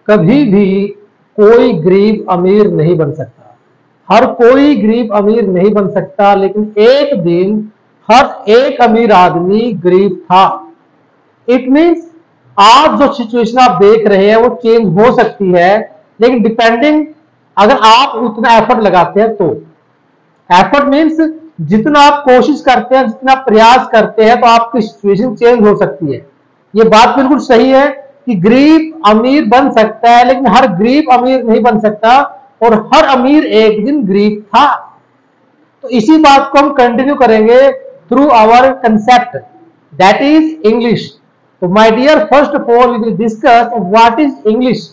कभी भी कोई गरीब अमीर नहीं बन सकता, हर कोई गरीब अमीर नहीं बन सकता, लेकिन एक दिन हर एक अमीर आदमी गरीब था। इट मीन्स आज जो सिचुएशन आप देख रहे हैं वो चेंज हो सकती है, लेकिन डिपेंडिंग अगर आप उतना एफर्ट लगाते हैं तो। एफर्ट मीन्स जितना आप कोशिश करते हैं, जितना प्रयास करते हैं, तो आपकी सिचुएशन चेंज हो सकती है। ये बात बिल्कुल सही है कि गरीब अमीर बन सकता है, लेकिन हर गरीब अमीर नहीं बन सकता, और हर अमीर एक दिन गरीब था। तो इसी बात को हम कंटिन्यू करेंगे through our concept, that is English. तो my dear, first of all we will discuss what is English,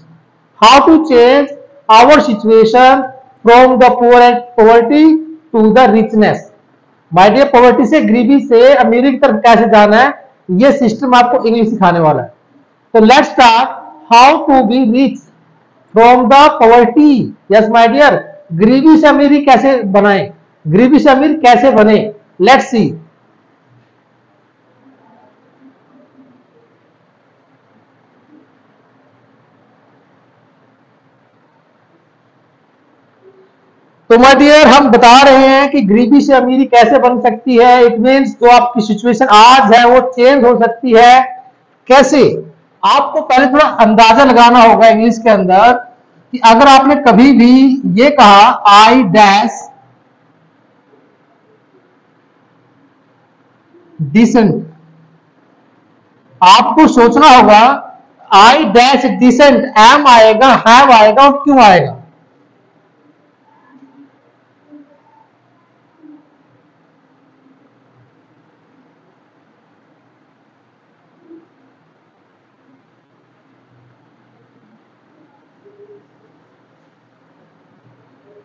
how to change our situation from the poverty to the richness. My dear, poverty से, गरीबी से अमीरी की तरफ कैसे जाना है, ये सिस्टम आपको इंग्लिश सिखाने वाला है। तो let's start, how to be rich from the poverty. Yes my dear, गरीबी से अमीरी कैसे बनाए, गरीबी से अमीर कैसे बने, लेट्स सी। तो माय डियर, हम बता रहे हैं कि गरीबी से अमीरी कैसे बन सकती है। इट मीन्स जो आपकी सिचुएशन आज है वो चेंज हो सकती है। कैसे? आपको पहले थोड़ा अंदाजा लगाना होगा इंग्लिश के अंदर कि अगर आपने कभी भी ये कहा आई डैश डिसेंट, आपको सोचना होगा आई डैश डिसेंट, एम आएगा, हैव आएगा और क्यों आएगा।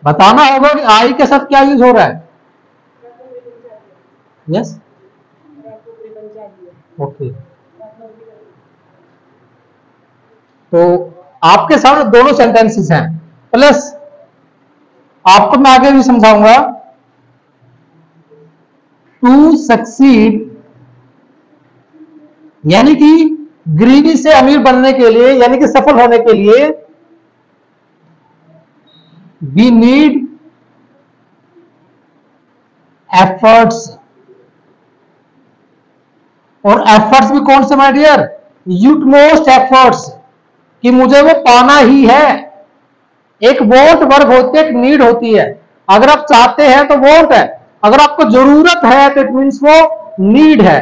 बताना होगा कि आई के साथ क्या यूज हो रहा है। Yes, okay. तो आपके सामने दोनों सेंटेंसेस हैं, प्लस आपको मैं आगे भी समझाऊंगा। टू सक्सीड, यानी कि गरीबी से अमीर बनने के लिए, यानी कि सफल होने के लिए वी नीड एफर्ट्स। और एफर्ट्स भी कौन से माय डियर, यूटमोस्ट एफर्ट्स, कि मुझे वो पाना ही है। एक वॉन्ट वर्ब होती है, एक नीड होती है। अगर आप चाहते हैं तो वॉन्ट है, अगर आपको जरूरत है तो इट मीन्स वो नीड है।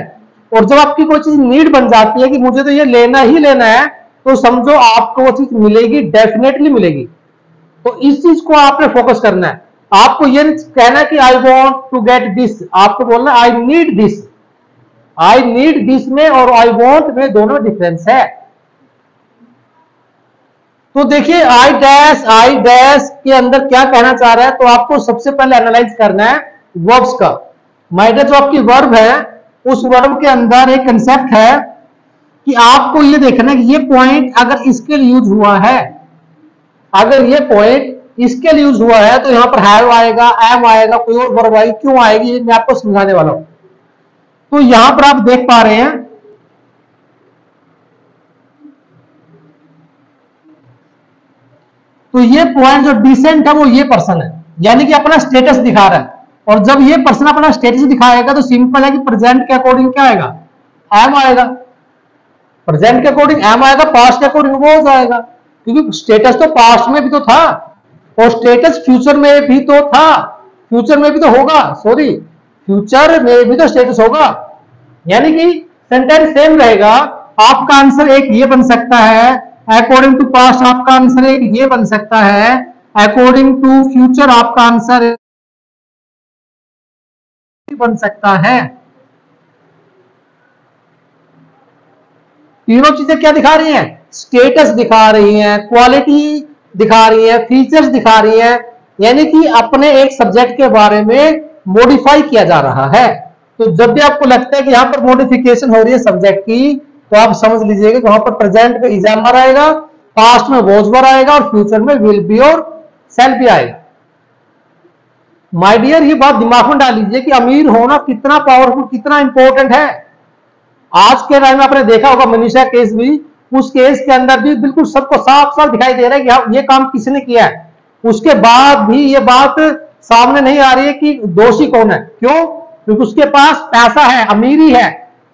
और जब आपकी कोई चीज नीड बन जाती है कि मुझे तो ये लेना ही लेना है, तो समझो आपको वो चीज मिलेगी, डेफिनेटली मिलेगी। तो इस चीज को आपने फोकस करना है। आपको ये कहना है कि I want to get this, आपको बोलना I need this. I need this में और आई वॉन्ट में दोनों डिफरेंस है। तो देखिए आई डैश के अंदर क्या कहना चाह रहा है, तो आपको सबसे पहले एनालाइज करना है वर्ब्स का। माय डियर, जो आपकी वर्ब है उस वर्ब के अंदर एक कंसेप्ट है कि आपको ये देखना है कि ये पॉइंट अगर इसके लिए यूज हुआ है, अगर ये पॉइंट इसके लिए यूज हुआ है तो यहां पर हैव आएगा, एम आएगा, कोई और वर्ब आएगी, क्यों आएगी, ये मैं आपको समझाने वाला हूं। तो यहां पर आप देख पा रहे हैं तो ये पॉइंट जो डिसेंट है वो ये पर्सन है, यानी कि अपना स्टेटस दिखा रहा है। और जब ये पर्सन अपना स्टेटस दिखाएगा तो सिंपल है कि प्रेजेंट के अकॉर्डिंग क्या आएगा, एम आएगा। प्रेजेंट के अकॉर्डिंग एम आएगा, पास्ट के अकॉर्डिंग वो आएगा, क्योंकि स्टेटस तो पास्ट में भी तो था और स्टेटस फ्यूचर में भी तो था, फ्यूचर में भी तो होगा, सॉरी फ्यूचर में भी तो स्टेटस होगा। यानी कि सेंटेंस सेम रहेगा। आपका आंसर एक ये बन सकता है, अकॉर्डिंग टू पास्ट आपका आंसर एक ये बन सकता है, अकॉर्डिंग टू फ्यूचर आपका आंसर बन सकता है। तीनों चीजें क्या दिखा रही हैं, स्टेटस दिखा रही हैं, क्वालिटी दिखा रही है, फीचर्स दिखा रही है, यानी कि अपने एक सब्जेक्ट के बारे में मॉडिफाई किया जा रहा है। तो जब भी आपको लगता है कि यहां पर मॉडिफिकेशन हो रही है सब्जेक्ट की, तो आप समझ लीजिएगा कि वहां पर प्रेजेंट में इज एम आएगा, पास्ट में वॉज वर आएगा और फ्यूचर में विल बी और सेल बी आएगा। माय डियर, ये बात दिमाग में डाल लीजिए कि अमीर होना कितना पावरफुल, कितना इंपॉर्टेंट है। आज के टाइम में आपने देखा होगा मनीषा केस भी, उस केस के अंदर भी बिल्कुल सबको साफ साफ दिखाई दे रहा है कि हाँ ये काम किसने किया है, उसके बाद भी ये बात सामने नहीं आ रही है कि दोषी कौन है। क्यों? क्योंकि उसके पास पैसा है, अमीरी है,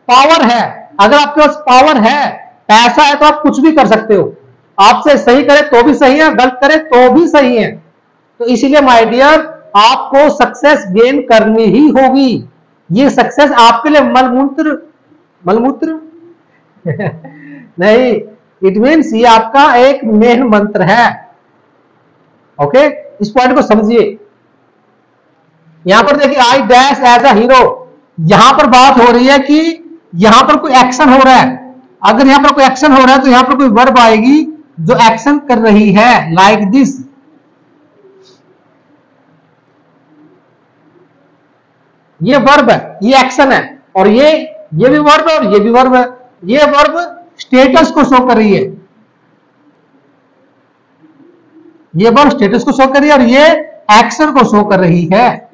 पावर है। अगर आपके पास पावर है, पैसा है, तो आप कुछ भी कर सकते हो। आपसे सही करे तो भी सही है, गलत करे तो भी सही है। तो इसीलिए माय डियर, आपको सक्सेस गेन करनी ही होगी। ये सक्सेस आपके लिए मलमूत्र मलमूत्र नहीं, इट मीन्स ये आपका एक मेन मंत्र है। ओके, इस पॉइंट को समझिए। यहां पर देखिए, I dash as a hero, यहां पर बात हो रही है कि यहां पर कोई एक्शन हो रहा है। अगर यहां पर कोई एक्शन हो रहा है तो यहां पर कोई वर्ब आएगी जो एक्शन कर रही है, लाइक दिस। ये वर्ब है, ये एक्शन है, और ये भी वर्ब है और ये भी वर्ब है। ये वर्ब स्टेटस को शो कर रही है, ये वर्ब स्टेटस को शो कर रही है, और ये एक्शन को शो कर रही है।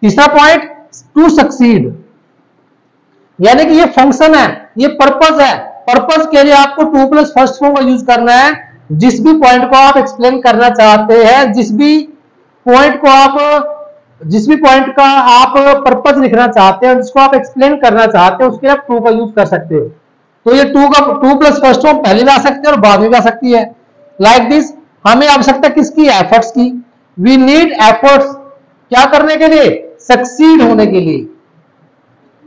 तीसरा पॉइंट, टू सक्सीड, यानी कि ये फंक्शन है, ये पर्पस है। पर्पस के लिए आपको टू प्लस फर्स्ट फॉर्म का यूज करना है। जिस भी पॉइंट को आप एक्सप्लेन करना चाहते हैं, जिस भी पॉइंट का आप पर्पस लिखना चाहते हैं, जिसको आप एक्सप्लेन करना चाहते हैं, उसके लिए आप टू का यूज कर सकते हो। तो ये टू प्लस फर्स्ट फॉर्म पहले भी आ सकती है और बाद में भी आ सकती है, लाइक दिस। हमें आवश्यकता किसकी? एफर्ट्स की। वी नीड एफर्ट्स, क्या करने के लिए? सक्सीड होने के लिए।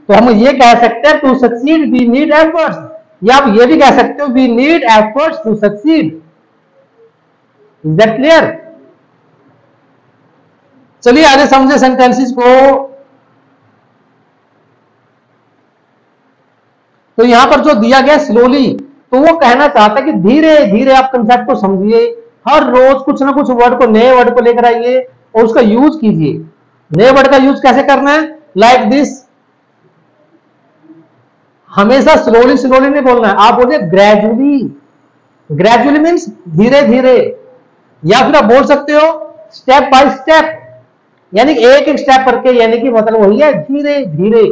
तो हम ये कह सकते हैं, to succeed we need efforts, या आप ये भी कह सकते हो, we need efforts to succeed. Is that clear? चलिए आगे समझे सेंटेंसेस को। तो यहां पर जो दिया गया स्लोली, तो वो कहना चाहता है कि धीरे धीरे आप कंसेप्ट को समझिए। हर रोज कुछ ना कुछ वर्ड को, नए वर्ड को लेकर आइए और उसका यूज कीजिए। नए वर्ड का यूज कैसे करना है? Like this. हमेशा स्लोली स्लोली नहीं बोलना है, आप बोलिए ग्रेजुअली। ग्रेजुअली मीन्स धीरे धीरे, या फिर आप बोल सकते हो स्टेप बाय स्टेप, यानी एक एक स्टेप करके, यानी कि मतलब वही है धीरे धीरे।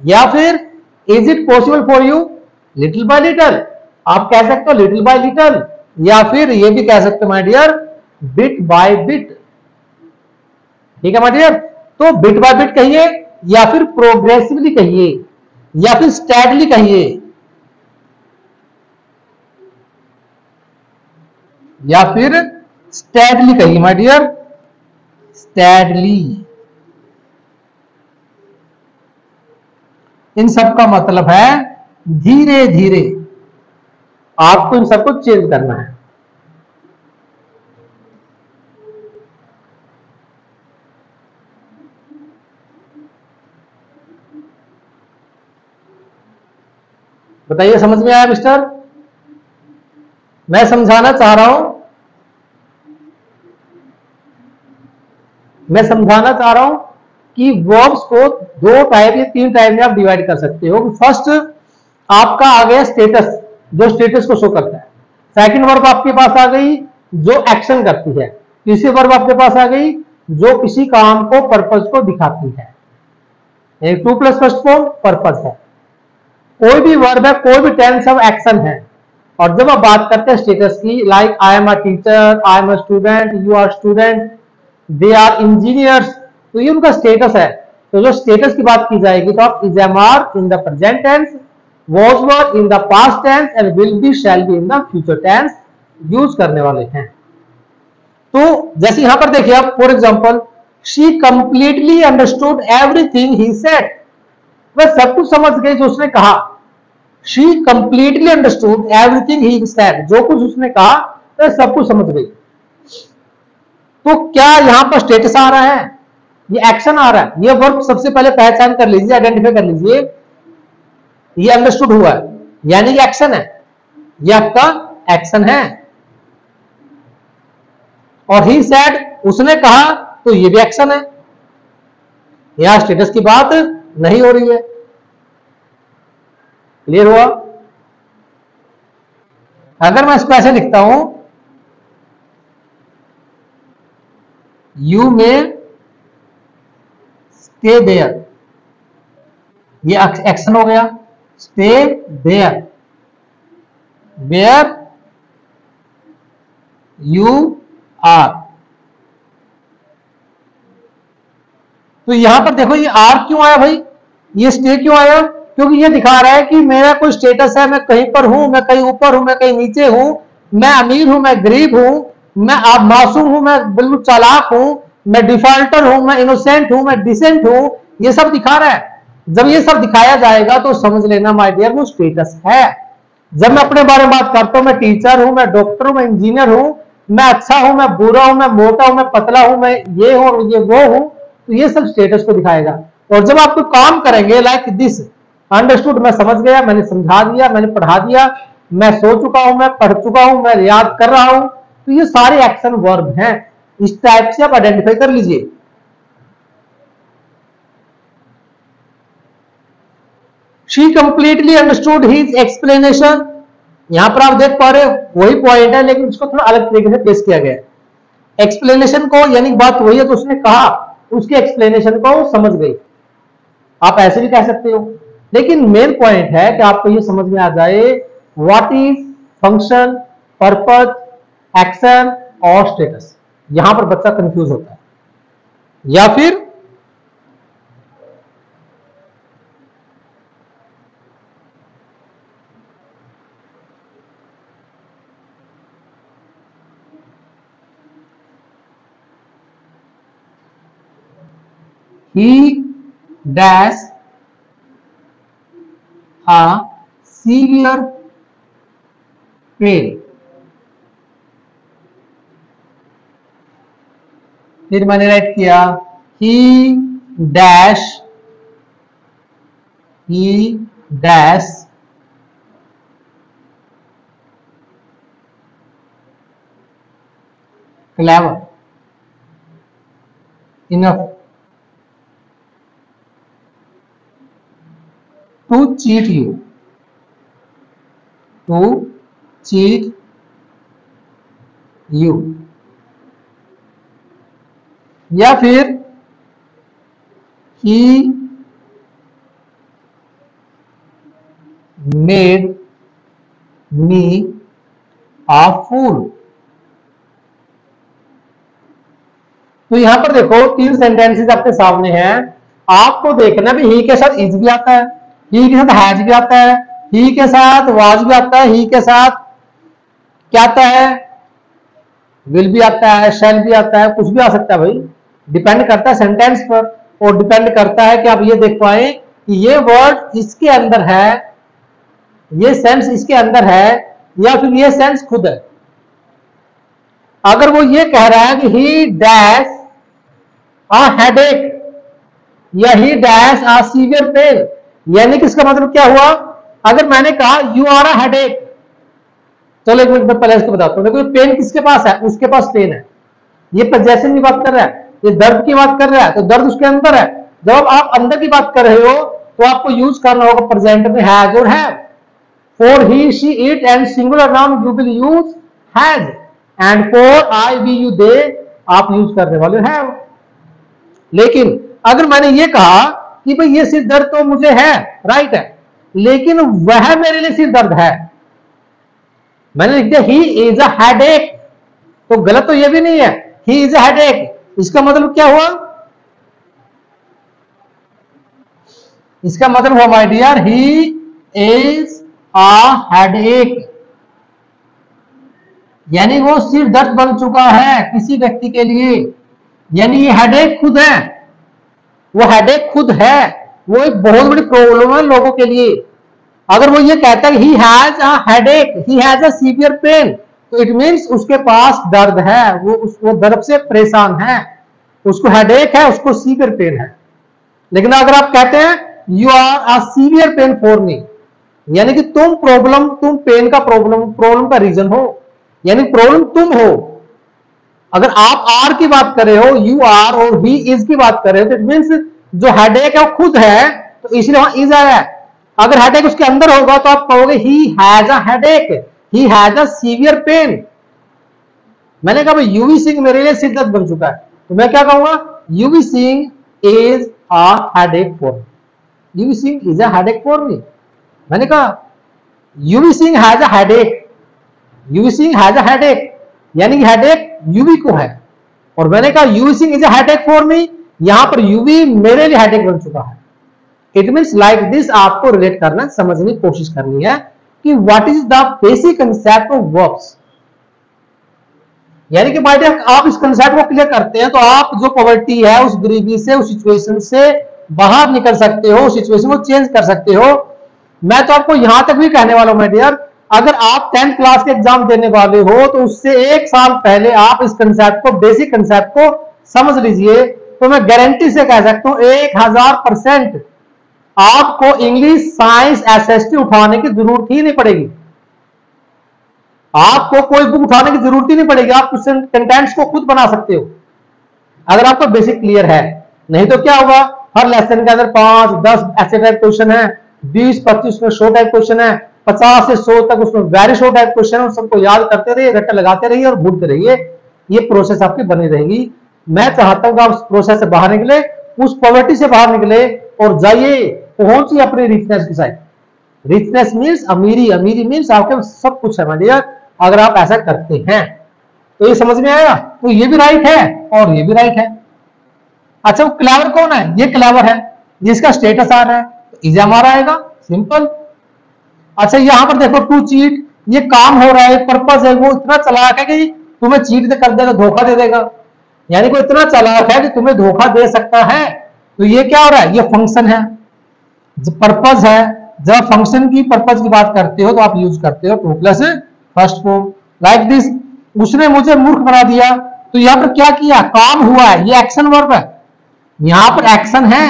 या फिर is it possible for you, little bye little, आप कह सकते हो लिटिल बाय लिटिल, या फिर ये भी कह सकते हो my dear bit by bit. ठीक है माय डियर? तो बिट बाय बिट कहिए, या फिर प्रोग्रेसिवली कहिए, या फिर स्टैडली कहिए, या फिर स्टैडली कहिए माय डियर, स्टैडली। इन सब का मतलब है धीरे धीरे। आपको इन सबको चेंज करना है। बताइए, समझ में आया मिस्टर? मैं समझाना चाह रहा हूं, कि वर्ब्स को दो टाइप या तीन टाइप में आप डिवाइड कर सकते हो। फर्स्ट आपका आ गया स्टेटस, जो स्टेटस को शो करता है। सेकंड वर्ब आपके पास आ गई जो एक्शन करती है। तीसरी वर्ब आपके पास आ गई जो किसी काम को, पर्पस को दिखाती है। To plus first form purpose है। कोई भी वर्ब है, कोई भी टेंस ऑफ एक्शन है। और जब आप बात करते हैं स्टेटस की, like I am a teacher, I am a student, you are student, they are engineers, तो ये उनका स्टेटस है। तो जो स्टेटस की बात की जाएगी तो आप is am are in the present tense, was were in the past tense and will be shall be in the future tense use करने वाले हैं। तो जैसे यहां पर देखिए आप, for example, she completely understood everything he said, वह सब कुछ समझ गई जो उसने कहा। She completely understood everything he said, जो कुछ उसने कहा वह सब कुछ समझ गई। तो क्या यहां पर स्टेटस आ रहा है? ये एक्शन आ रहा है। ये वर्ब सबसे पहले पहचान कर लीजिए, आइडेंटिफाई कर लीजिए। ये अंडरस्टूड हुआ है, यानी कि एक्शन है, ये आपका एक्शन है। और ही सेड, उसने कहा, तो ये भी एक्शन है। यहां स्टेटस की बात नहीं हो रही है। क्लियर हुआ? अगर मैं इसको ऐसे लिखता हूं, यू मे स्टे देयर, ये एक्शन हो गया। Stay there where you are. तो यहां पर देखो ये आर क्यों आया भाई, ये स्टे क्यों आया, क्योंकि ये दिखा रहा है कि मेरा कोई स्टेटस है, मैं कहीं पर हूं, मैं कहीं ऊपर हूं, मैं कहीं नीचे हूं, मैं अमीर हूं, मैं गरीब हूं, मैं आप मासूम हूं, मैं बिल्कुल चालाक हूं, मैं डिफॉल्टर हूं, मैं इनोसेंट हूं, मैं डिसेंट हूं, ये सब दिखा रहा है। जब ये सब दिखाया जाएगा तो समझ लेना माय डियर वो स्टेटस है। जब मैं अपने बारे में बात करता हूं, मैं टीचर हूं, मैं डॉक्टर हूं, मैं इंजीनियर हूं, मैं अच्छा हूं, मैं बुरा हूं, मैं मोटा हूं, मैं पतला हूं, मैं ये हूं, ये वो हूं, तो ये सब स्टेटस को दिखाएगा। और जब आप कोई काम करेंगे लाइक दिस, अंडरस्टूड, मैं समझ गया, मैंने समझा दिया, मैंने पढ़ा दिया, मैं सो चुका हूं, मैं पढ़ चुका हूं, मैं याद कर रहा हूं, तो ये सारे एक्शन वर्ब हैं। इस टाइप से आप आइडेंटिफाई कर लीजिए। She completely understood his explanation. यहां पर आप देख पा रहे हो वही पॉइंट है, लेकिन उसको थोड़ा अलग तरीके से पेश किया गया है। एक्सप्लेनेशन को यानी बात वही है, तो उसने कहा, उसके एक्सप्लेनेशन को समझ गई, आप ऐसे भी कह सकते हो। लेकिन मेन पॉइंट है कि आपको ये समझ में आ जाए what is function, purpose, action और स्टेटस। यहां पर बच्चा कंफ्यूज होता है। या फिर he dash a severe pain। फिर मैंने राइट किया he dash clever enough to cheat you। या फिर he made me a fool। तो यहां पर देखो तीन सेंटेंसेस आपके सामने हैं, आपको देखना भी ही के साथ इज भी आता है, ही के साथ हैज भी आता है, ही के साथ वाज भी आता है, ही के साथ क्या आता है, विल भी आता है, शैल भी आता है, कुछ भी आ सकता है भाई, डिपेंड करता है सेंटेंस पर, और डिपेंड करता है कि आप ये देख पाए कि ये वर्ड इसके अंदर है, ये सेंस इसके अंदर है, या फिर ये सेंस खुद है। अगर वो ये कह रहा है कि ही डैश अ हेडेक या ही डैश अ सीवियर पेन, यानी कि इसका मतलब क्या हुआ, अगर मैंने कहा यू आर अ हेडेक, चलो एक मिनट में पहले इसको बताता हूं। देखो पेन किसके पास है, उसके पास पेन है, ये पोजेशन की बात कर रहा है, ये दर्द की बात कर रहा है, तो दर्द उसके अंदर है। जब आप अंदर की बात कर रहे हो तो आपको यूज करना होगा प्रेजेंट में हैज और have. For he she it and singular noun you will use has, and for I we you they आप यूज करने वाले हैव। लेकिन अगर मैंने ये कहा कि भाई ये सिर दर्द तो मुझे है, राइट है, लेकिन वह मेरे लिए सिर दर्द है, मैंने लिख दिया ही इज अ हेडेक, तो गलत तो ये भी नहीं है, ही इज अ हेडेक, इसका मतलब क्या हुआ, इसका मतलब हुआ my dear he is a headache, यानी वो सिर दर्द बन चुका है किसी व्यक्ति के लिए, यानी ये हेडेक खुद है, वो हेडेक खुद है, वो एक बहुत बड़ी प्रॉब्लम है लोगों के लिए। अगर वो ये कहता है he has a headache, he has a severe pen, तो इट मींस उसके पास दर्द है, वो दर्द से परेशान है, उसको हेडेक है, उसको सीवियर पेन है। लेकिन अगर आप कहते हैं you are a severe pain for me, यानी कि तुम पेन का प्रॉब्लम का रीजन हो, यानी प्रॉब्लम तुम हो। अगर आप आर की बात कर रहे हो, यू आर, और ही इज की बात कर रहे हो, तो इट मींस जो हेडेक है वो खुद है, तो इसलिए वहां इज आया है। अगर हेडेक उसके अंदर होगा तो आप कहोगे he has a headache, he has a severe pen. मैंने कहा भाई यूवी सिंह मेरे लिए सिर दर्द बन चुका है, तो मैं क्या कहूंगा, UV Singh is a headache for me, UV Singh is a headache for me. मैंने कहा UV Singh has a headache, UV Singh has a headache, यानी कि हेडेक यूवी को है। और मैंने कहा UV Singh is a headache for me, यहां पर यूवी मेरे लिए हेडेक बन चुका है। इट मीन्स लाइक दिस, आपको रिलेट करना, समझने की कोशिश करनी है कि what is the basic concept of verbs. यानी कि भाई आप इस कंसेप्ट को क्लियर करते हैं तो आप जो पॉवर्टी है उस गरीबी से, उस सिचुएशन से बाहर निकल सकते हो, उस सिचुएशन को चेंज कर सकते हो। मैं तो आपको यहां तक भी कहने वाला हूं माय डियर, अगर आप 10th क्लास के एग्जाम देने वाले हो तो उससे 1 साल पहले आप इस कंसेप्ट को, बेसिक कंसेप्ट को समझ लीजिए, तो मैं गारंटी से कह सकता हूं 1000% आपको इंग्लिश, साइंस, एसएसटी उठाने की जरूरत ही नहीं पड़ेगी। आपको कोई बुक उठाने की जरूरत ही नहीं पड़ेगी, आप क्वेश्चन कंटेंट्स को खुद बना सकते हो अगर आपका बेसिक क्लियर है। नहीं तो क्या होगा, हर लेसन के अंदर 5-10 ऐसे टाइप क्वेश्चन है, 20-25 में शॉर्ट टाइप क्वेश्चन है, 50 से 100 तक उसमें वेरी शॉर्ट टाइप क्वेश्चन है। सबको याद करते रहिए, रट्टे लगाते रहिए और भूलते रहिए, ये प्रोसेस आपकी बनी रहेगी। मैं चाहता हूं कि आप उस प्रोसेस से बाहर निकले, उस पॉवर्टी से बाहर निकले और जाइए, पहुंचिए अपनी रिचनेस की साइड। रिचनेस मीन्स अमीरी, अमीरी मीन्स आपके सब कुछ है माय डियर, अगर आप ऐसा करते हैं तो ये समझ में आएगा। तो ये भी राइट है और ये भी राइट है। अच्छा, वो क्लेवर कौन है? ये क्लेवर है, जिसका स्टेटस आ रहा है तो इज हमारा आएगा, सिंपल। अच्छा, यहां पर देखो टू चीट, ये काम हो रहा है, पर्पस है, वो इतना चालाक है कि तुम्हें चीट कर देगा, धोखा दे देगा। यानी कोई इतना चालाक है कि तुम्हें धोखा दे सकता है। तो ये क्या हो रहा है, ये फंक्शन है, पर्पस है। जब फंक्शन की पर्पस की बात करते हो तो आप यूज करते हो to plus first form, like this. उसने मुझे मूर्ख बना दिया, तो यहां पर क्या किया, काम हुआ है, ये एक्शन वर्ब है, यहां पर एक्शन है।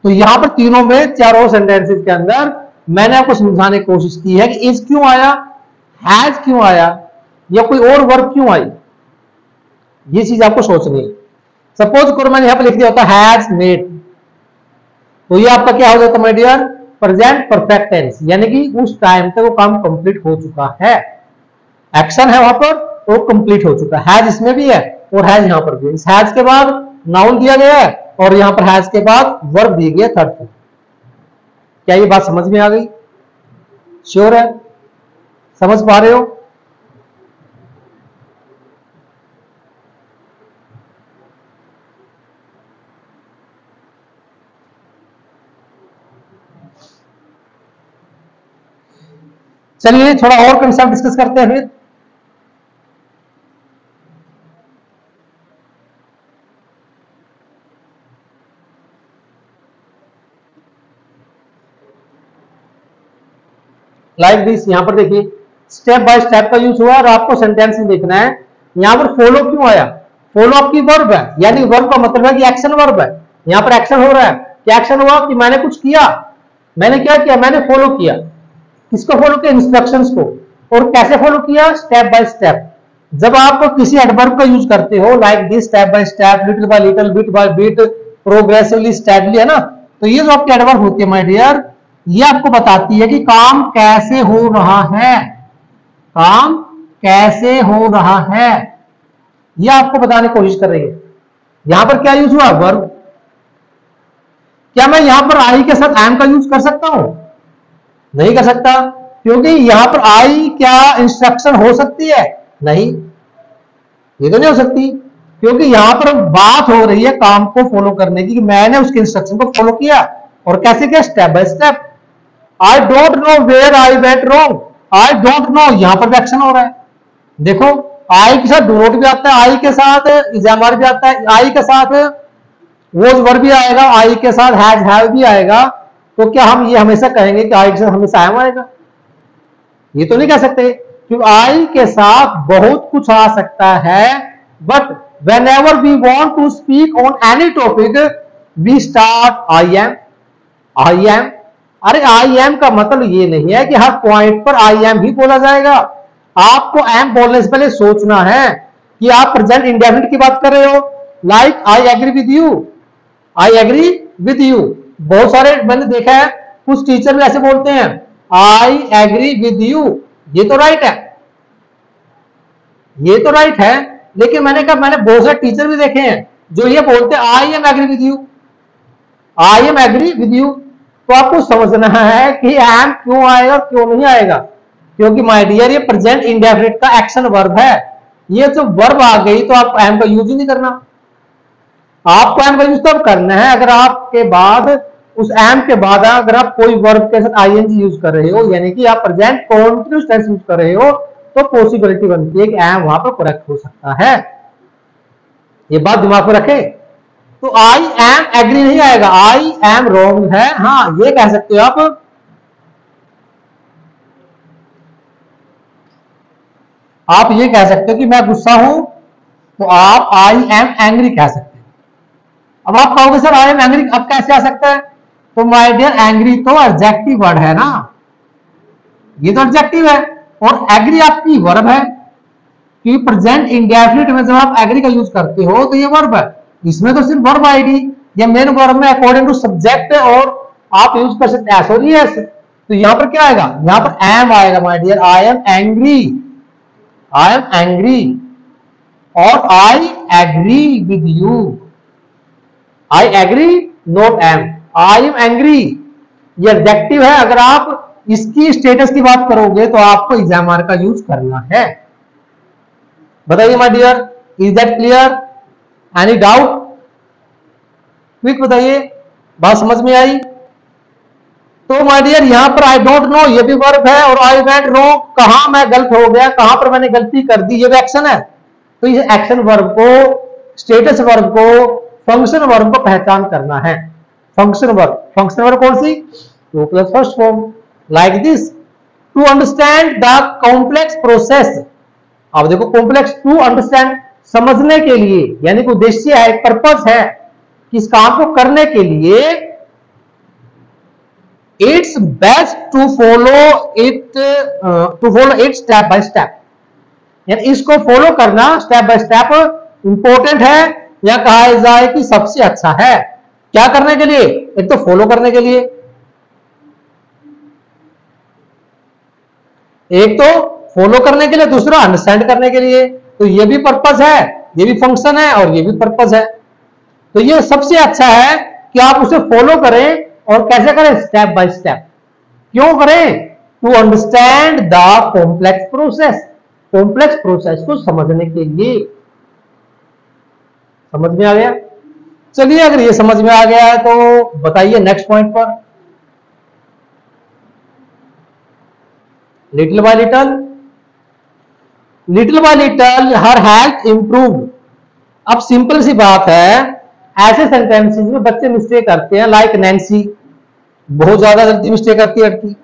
तो यहां पर तीनों में, चारों सेंटेंसेस के अंदर मैंने आपको समझाने की कोशिश की है कि इज क्यों आया, हैज क्यों आया, या कोई और वर्ब क्यों आई, ये चीज आपको सोचनी है। सपोज करो मैंने यहां पर लिख दिया होता हैज मेड, तो ये आपका क्या हो जाता my dear, present perfect tense, यानी कि उस टाइम तक वो काम कंप्लीट हो चुका है, एक्शन है वहां पर, वो कंप्लीट हो चुका है। हैज इसमें भी है और हैज यहां पर भी। हैज के बाद नाउन दिया गया है और यहां पर हैज के बाद वर्ब दी गई है थर्ड फॉर्म। क्या ये बात समझ में आ गई? श्योर है, समझ पा रहे हो? चलिए थोड़ा और कंसेप्ट डिस्कस करते हैं फिर। लाइक दिस, यहां पर देखिए स्टेप बाय स्टेप का यूज हुआ और आपको सेंटेंस में देखना है। यहां पर फॉलो क्यों आया, फॉलो आपकी वर्ब है, यानी वर्ब का मतलब है कि एक्शन वर्ब है। यहां पर एक्शन हो रहा है, क्या एक्शन हुआ कि मैंने कुछ किया, मैंने क्या किया, मैंने फॉलो किया। किसको फॉलो किया, इंस्ट्रक्शंस को। और कैसे फॉलो किया, स्टेप बाय स्टेप। जब आप किसी एडवर्ब का यूज करते हो, like this, step by step, little bye little, bit by bit, progressively, steadily, है ना, तो ये जो आपकी एडवर्ब होती है माय डियर, ये आपको बताती है कि काम कैसे हो रहा है, काम कैसे हो रहा है, ये आपको बताने की कोशिश कर रही है। यहां पर क्या यूज हुआ, वर्ब। क्या मैं यहां पर आई के साथ एम का यूज कर सकता हूं? नहीं कर सकता, क्योंकि यहां पर आई क्या इंस्ट्रक्शन हो सकती है? नहीं, ये तो नहीं हो सकती, क्योंकि यहां पर बात हो रही है काम को फॉलो करने की, कि मैंने उसके इंस्ट्रक्शन को फॉलो किया। और कैसे किया, step by step. I don't know where I went wrong, I don't know, यहां पर भी एक्शन हो रहा है। देखो, आई के साथ डू नॉट भी आता है, आई के साथ इज एमआर भी आता है, आई के साथ वॉज वर्ब भी आएगा, आई के साथ हैज हैव भी आएगा। तो क्या हम ये हमेशा कहेंगे कि आई के साथ हमेशा एम आएगा? ये तो नहीं कह सकते, क्योंकि आई के साथ बहुत कुछ आ सकता है। But whenever we want to speak on any topic, we start I am, I am. अरे आई एम का मतलब ये नहीं है कि हर पॉइंट पर आई एम ही बोला जाएगा। आपको एम बोलने से पहले सोचना है कि आप प्रेजेंट इंडेफिनिट की बात कर रहे हो, like I agree with you, I agree with you. बहुत सारे मैंने देखा है, कुछ टीचर भी ऐसे बोलते हैं, आई एग्री विद यू। ये तो राइट है, ये तो राइट है, लेकिन मैंने कहा मैंने बहुत सारे टीचर भी देखे हैं जो ये बोलते हैं I am agree with you, I am agree with you. तो आपको समझना है कि एम क्यों आएगा और क्यों नहीं आएगा, क्योंकि माय डियर ये प्रेजेंट इंडेफिनिट का एक्शन वर्ब है। ये जो वर्ब आ गई तो आप एम का यूज ही नहीं करना। आपको एम का यूज तब करना है अगर आपके बाद, उस एम के बाद अगर आप कोई वर्ब के साथ आईएनजी यूज कर रहे हो, यानी कि आप प्रेजेंट कॉन्टिन्यूअस टेंस यूज कर रहे हो, तो पॉसिबिलिटी बनती है कि एम वहां पर करेक्ट हो सकता है। ये बात दिमाग में रखें। तो आई एम एग्री नहीं आएगा, आई एम रॉन्ग है। हाँ, ये कह सकते हो आप ये कह सकते हो कि मैं गुस्सा हूं, तो आप आई एम एंग्री कह सकते हो। अब आप कहोगे सर आई एम एंग्री अब कैसे आ सकता है? तो माय डियर एंग्री तो एडजेक्टिव वर्ड है ना, ये तो एडजेक्टिव है, और एग्री आपकी वर्ब है, क्योंकि प्रेजेंट इंडेफिनिट में जब आप एग्री का यूज करते हो तो ये वर्ब है, इसमें तो सिर्फ वर्ब आएगी। ये मेन वर्ब में अकॉर्डिंग टू सब्जेक्ट है, और आप यूज कर सकते हैं एस और यस। तो यहां पर क्या आएगा? यहां पर एम आएगा my dear, I am angry, I am angry, और I agree with you. I agree not am, I am angry ये एडजेक्टिव है। अगर आप इसकी स्टेटस की बात करोगे तो आपको एग्जामर का यूज करना है। बताइए my dear, is that clear? Any doubt? Quick बताइए, बात समझ में आई? तो माय डियर यहां पर आई डोंट नो ये भी वर्ब है, और आई वेंट रॉन्ग, कहां मैं गलत हो गया, कहां पर मैंने गलती कर दी, ये भी एक्शन है। तो ये एक्शन वर्ब को, स्टेटस वर्ब को, फंक्शन वर्ब को पहचान करना है। फंक्शन वर्ब कौन सी? To plus first form, like this, to understand the complex process. अब देखो कॉम्प्लेक्स, टू अंडरस्टैंड समझने के लिए, यानी कि उद्देश्य है, पर्पस है कि इस काम को करने के लिए। It's best to follow it step by step, यानी इसको फॉलो करना स्टेप बाय स्टेप इंपॉर्टेंट है, या कहा जाए कि सबसे अच्छा है। क्या करने के लिए? एक तो फॉलो करने के लिए, एक तो फॉलो करने के लिए, दूसरा अंडरस्टैंड करने के लिए। तो ये भी पर्पस है, ये भी फंक्शन है, और ये भी पर्पस है। तो ये सबसे अच्छा है कि आप उसे फॉलो करें, और कैसे करें? Step by step. क्यों करें? To understand the complex process, complex process को समझने के लिए। समझ में आ गया? चलिए, अगर ये समझ में आ गया है तो बताइए नेक्स्ट पॉइंट पर। Little bye little, little bye little हर हेल्थ इंप्रूव्ड। अब सिंपल सी बात है, ऐसे सेंटेंसेस में बच्चे मिस्टेक करते हैं, लाइक नैन्सी बहुत ज्यादा जल्दी मिस्टेक करती है लड़की।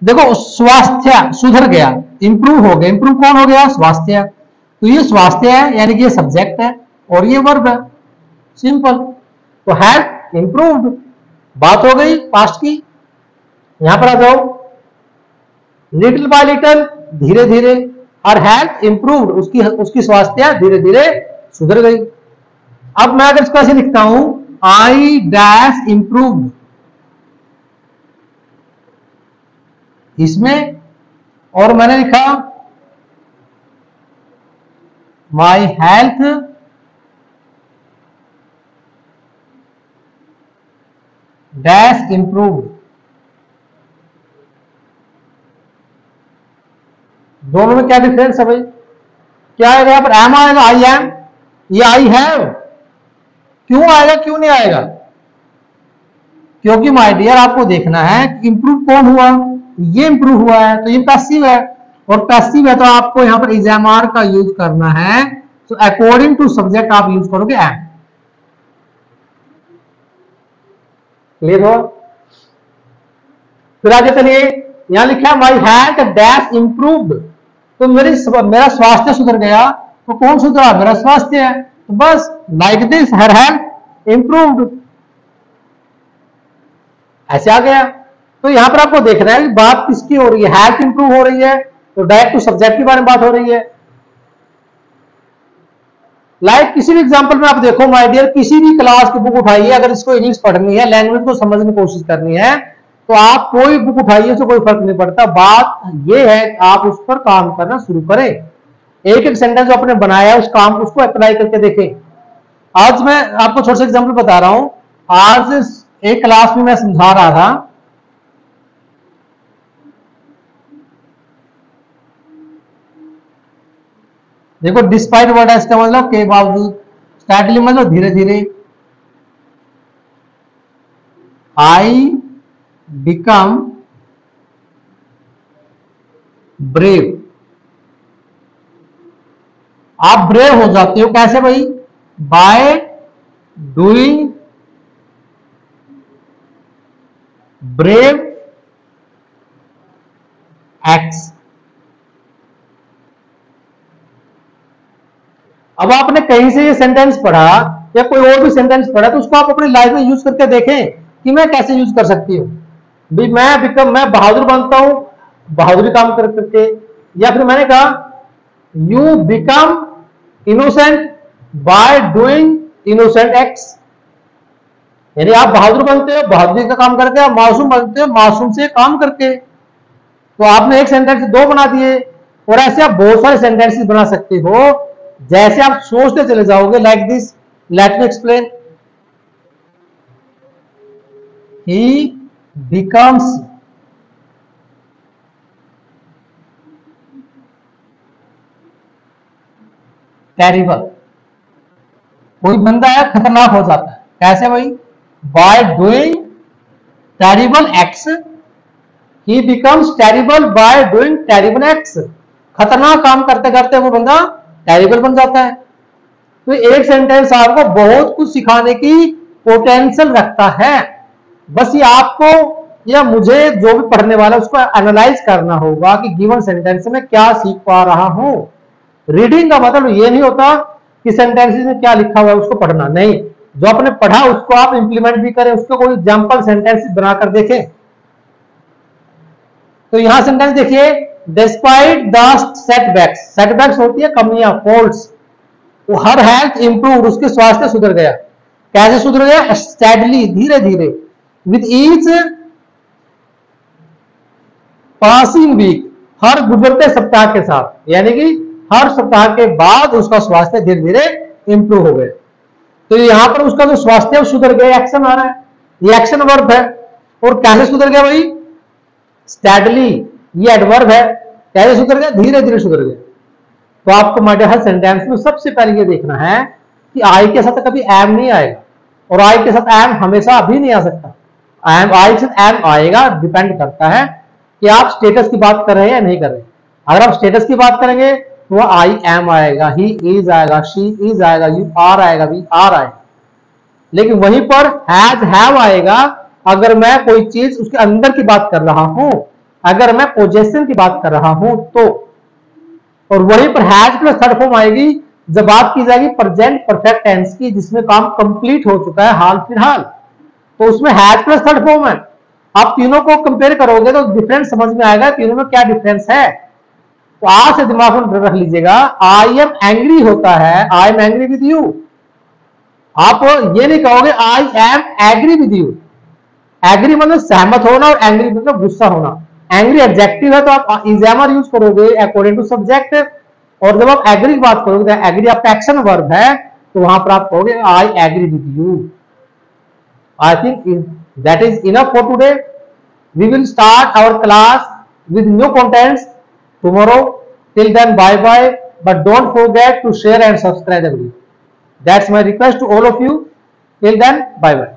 देखो स्वास्थ्य सुधर गया, इंप्रूव हो गया, इंप्रूव कौन हो गया? स्वास्थ्य। तो ये स्वास्थ्य है, यानी कि ये सब्जेक्ट है, और ये वर्ब है, सिंपल। तो हेल्थ इंप्रूव्ड, बात हो गई पास्ट की। यहां पर आ जाओ, लिटिल बाय लिटिल, धीरे धीरे, और हेल्थ इंप्रूव्ड, उसकी स्वास्थ्य धीरे धीरे सुधर गई। अब मैं अगर इसको ऐसे लिखता हूं, आई डैश इंप्रूव्ड, इसमें, और मैंने लिखा माई हेल्थ डैश इंप्रूव्ड, दोनों में क्या डिफरेंस है भाई? क्या आएगा यहां पर? एम आएगा, आई एम, ये आई हैव। क्यों आएगा, क्यों नहीं आएगा? क्योंकि माय डियर आपको देखना है कि इंप्रूव कौन हुआ, ये इंप्रूव हुआ है, तो ये पैसिव है, और पैसिव है तो आपको यहां पर इज़ामार का यूज करना है। तो अकॉर्डिंग टू सब्जेक्ट आप यूज करोगे एम। क्लियर हो? फिर आगे चलिए, यहां लिखा है माई हेल्थ डैश इंप्रूव्ड, तो मेरा स्वास्थ्य सुधर गया। तो कौन सुधरा? मेरा स्वास्थ्य है। तो बस like this her health improved, ऐसे आ गया। तो यहां पर आपको देखना है कि बात किसकी हो रही है, हेल्थ इंप्रूव हो रही है, तो डायरेक्ट टू सब्जेक्ट के बारे में बात हो रही है। लाइक किसी भी एग्जांपल में आप देखो माय डियर, किसी भी क्लास की बुक उठाइए, अगर इसको इंग्लिश पढ़नी है, लैंग्वेज को समझने की कोशिश करनी है, तो आप कोई बुक उठाइए, उससे कोई फर्क नहीं पड़ता। बात यह है कि आप उस पर काम करना शुरू करें। एक एक सेंटेंस जो आपने बनाया है उस काम को, उसको अप्लाई करके देखें। आज मैं आपको छोटा सा एग्जाम्पल बता रहा हूं। आज एक क्लास में मैं समझा रहा था, देखो डिस्पाइट वर्ड है, इसका मतलब के बावजूद, स्टार्टली मतलब धीरे धीरे। आई बिकम ब्रेव, आप ब्रेव हो जाते हो कैसे भाई? By doing brave acts. अब आपने कहीं से ये सेंटेंस पढ़ा या कोई और भी सेंटेंस पढ़ा तो उसको आप अपनी लाइफ में यूज करके देखें कि मैं कैसे यूज कर सकती हूँ। भी मैं बहादुर बनता हूं बहादुरी काम कर करके, या फिर मैंने कहा you become innocent by doing innocent acts, यानी आप बहादुर बनते हो बहादुरी का काम करके, आप मासूम बनते हो मासूम से काम करके। तो आपने एक सेंटेंस दो बना दिए, और ऐसे आप बहुत सारे सेंटेंसेस बना सकते हो जैसे आप सोचते चले जाओगे। Like this, let me explain. He becomes terrible, कोई बंदा है खतरनाक हो जाता है कैसे भाई? By doing terrible acts, he becomes terrible by doing terrible acts. खतरनाक काम करते करते वो बंदा टेरिबल बन जाता है। तो एक सेंटेंस आपको बहुत कुछ सिखाने की पोटेंशियल रखता है, बस ये आपको या मुझे जो भी पढ़ने वाला है उसको एनालाइज करना होगा कि गिवन सेंटेंस में क्या सीख पा रहा हूं। रीडिंग का मतलब ये नहीं होता कि सेंटेंसेस में क्या लिखा हुआ है उसको पढ़ना, नहीं, जो आपने पढ़ा उसको आप इंप्लीमेंट भी करें, उसको कोई एग्जांपल सेंटेंसेस बनाकर देखें। तो यहां सेंटेंस देखिए, डिस्पाइट द सेटबैक्स, सेटबैक्स होती है कमियां, फॉल्ट्स, वो हर हेल्थ इंप्रूव, उसके स्वास्थ्य सुधर गया। कैसे सुधर गया? स्टेडली, धीरे धीरे, विद ईच पासिंग वीक, हर गुजरते सप्ताह के साथ, यानी कि हर सप्ताह के बाद उसका स्वास्थ्य धीरे धीरे इंप्रूव हो गया। तो यहां पर उसका जो स्वास्थ्य सुधर गया, एक्शन आ रहा है, ये एक्शन वर्ब है। और कैसे सुधर गया भाई? स्टेडली, ये एडवर्ब है। कैसे सुधर गया? धीरे धीरे सुधर गया। तो आपको माइडियर हर सेंटेंस में सबसे पहले ये देखना है कि आई के साथ कभी एम नहीं आएगा, और आई के साथ एम हमेशा अभी नहीं आ सकता। आई के साथ एम आएगा, डिपेंड करता है कि आप स्टेटस की बात कर रहे हैं या नहीं कर रहे। अगर आप स्टेटस की बात करेंगे तो वह आई एम आएगा, ही इज आएगा, शी इज आएगा, यू आर आएगा, वी आर आएगा। लेकिन वहीं पर हैज हैव आएगा अगर मैं कोई चीज उसके अंदर की बात कर रहा हूं, अगर मैं पोजेशन की बात कर रहा हूं तो। और वहीं पर हैज प्लस थर्ड फॉर्म आएगी जब बात की जाएगी प्रेजेंट परफेक्ट टेंस की, जिसमें काम कंप्लीट हो चुका है हाल फिलहाल, तो उसमें हैज प्लस थर्ड फॉर्म है। आप तीनों को कंपेयर करोगे तो डिफरेंस समझ में आएगा तीनों में क्या डिफरेंस है। तो आज से दिमाग में रख लीजिएगा, आई एम एंग्री होता है I am angry with you, आप ये नहीं कहोगे I am agree with you. Agree मतलब सहमत होना और एंग्री मतलब गुस्सा होना। एंग्री एडजेक्टिव है तो आप इज एमर यूज करोगे अकॉर्डिंग टू सब्जेक्ट, और जब आप एग्री की बात करोगे तो एग्री आपका एक्शन वर्ब है, तो वहां पर आप कहोगे I agree with you. I think that is enough for today. We will start our class with new contents tomorrow. Till then, bye bye, but don't forget to share and subscribe the video. That's my request to all of you. Till then, bye bye.